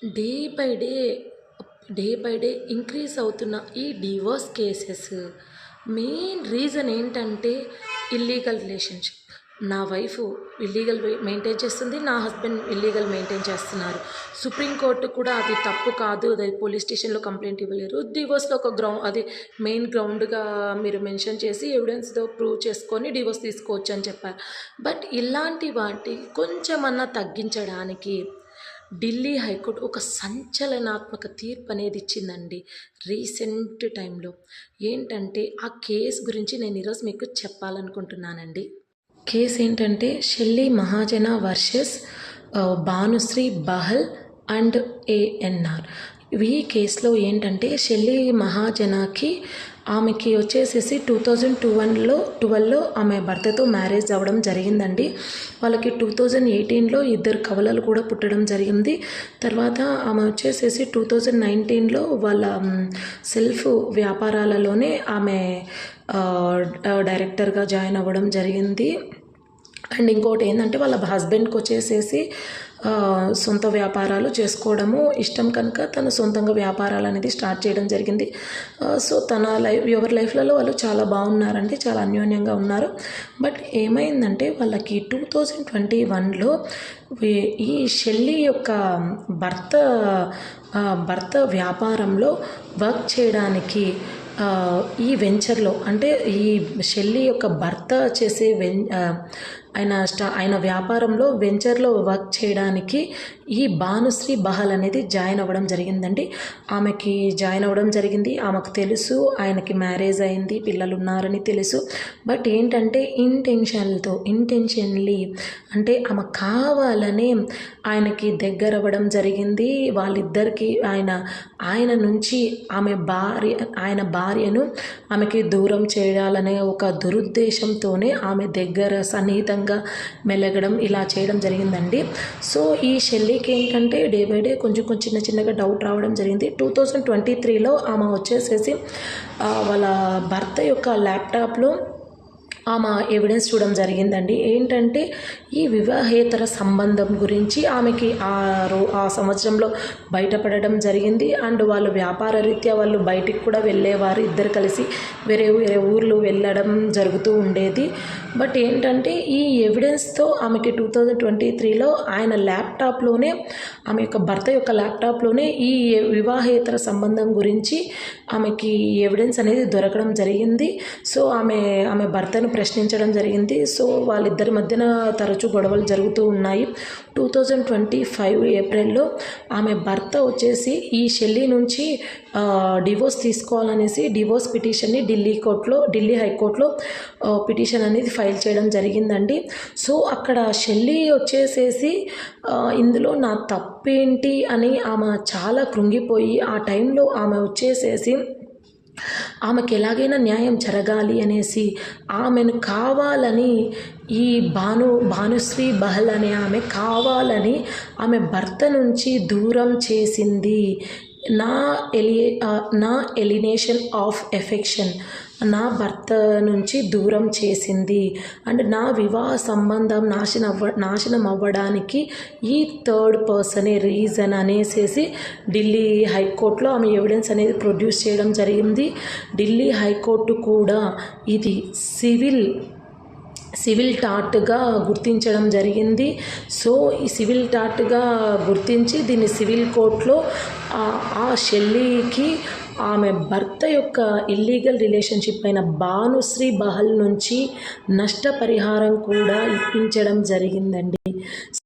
Day by day, day by day increase అవుతున్న ఈ divorce cases main reason ఏంటంటే illegal relationship. నా wife illegal maintain చేస్తుంది, నా హస్బెండ్ ఇల్లీగల్ మెయింటైన్ చేస్తున్నారు. సుప్రీంకోర్టు కూడా అది తప్పు కాదు, అది పోలీస్ స్టేషన్లో కంప్లైంట్ ఇవ్వలేరు, డివోర్స్లో ఒక అది మెయిన్ గ్రౌండ్గా మీరు మెన్షన్ చేసి ఎవిడెన్స్తో ప్రూవ్ చేసుకొని డివోర్స్ తీసుకోవచ్చు అని చెప్పారు. బట్ ఇలాంటి వాటి కొంచెమన్నా తగ్గించడానికి ఢిల్లీ హైకోర్టు ఒక సంచలనాత్మక తీర్పు అనేది ఇచ్చిందండి రీసెంట్ టైంలో. ఏంటంటే ఆ కేసు గురించి నేను ఈరోజు మీకు చెప్పాలనుకుంటున్నానండి. కేసు ఏంటంటే Shelly Mahajan versus Bhanushree Bahl and ANR. ఈ కేసులో ఏంటంటే షెల్లీ మహాజనకి ఆమెకి వచ్చేసేసి 2012లో ఆమె భర్తతో మ్యారేజ్ అవ్వడం జరిగిందండి. వాళ్ళకి 2018లో ఇద్దరు కవలలు కూడా పుట్టడం జరిగింది. తర్వాత ఆమె వచ్చేసేసి 2019లో వాళ్ళ సెల్ఫ్ వ్యాపారాలలోనే ఆమె డైరెక్టర్గా జాయిన్ అవ్వడం జరిగింది. అండ్ ఇంకోటి ఏంటంటే వాళ్ళ హస్బెండ్కి వచ్చేసేసి సొంత వ్యాపారాలు చేసుకోవడము ఇష్టం కనుక తను సొంతంగా వ్యాపారాలు అనేది స్టార్ట్ చేయడం జరిగింది. సో తన ఎవరి లైఫ్లలో వాళ్ళు చాలా బాగున్నారండి, చాలా అన్యోన్యంగా ఉన్నారు. బట్ ఏమైందంటే వాళ్ళకి 2021లో ఈ షెల్లీ యొక్క భర్త వ్యాపారంలో వర్క్ చేయడానికి ఈ వెంచర్లో అంటే ఈ షెల్లీ యొక్క భర్త చేసే ఆయన వ్యాపారంలో వెంచర్లో వర్క్ చేయడానికి ఈ భానుశ్రీ బహల్ అనేది జాయిన్ అవ్వడం జరిగిందండి. ఆమెకి జాయిన్ అవ్వడం జరిగింది. ఆమెకు తెలుసు ఆయనకి మ్యారేజ్ అయింది, పిల్లలు ఉన్నారని తెలుసు. బట్ ఏంటంటే ఇంటెన్షన్లీ అంటే ఆమె కావాలనే ఆయనకి దగ్గర అవ్వడం జరిగింది. వాళ్ళిద్దరికి ఆయన నుంచి ఆయన భార్యను ఆమెకి దూరం చేయాలనే ఒక దురుద్దేశంతోనే ఆమె దగ్గర సన్నిహితంగా మెలగడం ఇలా చేయడం జరిగిందండి. సో ఈ షెల్లీకి ఏంటంటే డే బై డే కొంచెం చిన్నగా డౌట్ రావడం జరిగింది. 2023లో ఆమె వచ్చేసేసి వాళ్ళ భర్త యొక్క ల్యాప్టాప్లో ఆమె ఎవిడెన్స్ చూడడం జరిగిందండి. ఏంటంటే ఈ వివాహేతర సంబంధం గురించి ఆమెకి ఆ సంవత్సరంలో బయటపడడం జరిగింది. అండ్ వాళ్ళు వ్యాపార రీత్యా వాళ్ళు బయటికి కూడా వెళ్ళేవారు, ఇద్దరు కలిసి వేరే ఊర్లు వెళ్ళడం జరుగుతూ ఉండేది. బట్ ఏంటంటే ఈ ఎవిడెన్స్తో ఆమెకి 2023లో ఆయన ల్యాప్టాప్లోనే ఆమె యొక్క భర్త యొక్క ల్యాప్టాప్లోనే ఈ వివాహేతర సంబంధం గురించి ఆమెకి ఎవిడెన్స్ అనేది దొరకడం జరిగింది. సో ఆమె భర్తను ప్రశ్నించడం జరిగింది. సో వాళ్ళిద్దరి మధ్యన తరచూ గొడవలు జరుగుతూ ఉన్నాయి. 2025 ఏప్రిల్లో ఆమె భర్త వచ్చేసి ఈ షెల్లీ నుంచి డివోర్స్ తీసుకోవాలనేసి డివోర్స్ పిటిషన్ని ఢిల్లీ హైకోర్టులో పిటిషన్ అనేది ఫైల్ చేయడం జరిగిందండి. సో అక్కడ షెల్లీ వచ్చేసేసి ఇందులో నా తప్పేంటి అని ఆమె చాలా కృంగిపోయి ఆ టైంలో ఆమె వచ్చేసేసి ఆమెకి ఎలాగైనా న్యాయం జరగాలి అనేసి ఆమెను కావాలని ఈ భానుశ్రీ బహల్ అనే ఆమె కావాలని ఆమె భర్త నుంచి దూరం చేసింది. నా ఎలినేషన్ ఆఫ్ ఎఫెక్షన్, నా భర్త నుంచి దూరం చేసింది అండ్ నా వివాహ సంబంధం నాశనం అవ్వడానికి ఈ థర్డ్ పర్సనే రీజన్ అనేసి ఢిల్లీ హైకోర్టులో ఆమె ఎవిడెన్స్ అనేది ప్రొడ్యూస్ చేయడం జరిగింది. ఢిల్లీ హైకోర్టు కూడా ఇది సివిల్ టార్ట్గా గుర్తించడం జరిగింది. సో ఈ సివిల్ టార్ట్గా గుర్తించి దీన్ని సివిల్ కోర్టులో ఆ షెల్లీకి ఆమె భర్త యొక్క ఇల్లీగల్ రిలేషన్షిప్ అయిన భానుశ్రీ బహల్ నుంచి నష్టపరిహారం కూడా ఇప్పించడం జరిగిందండి.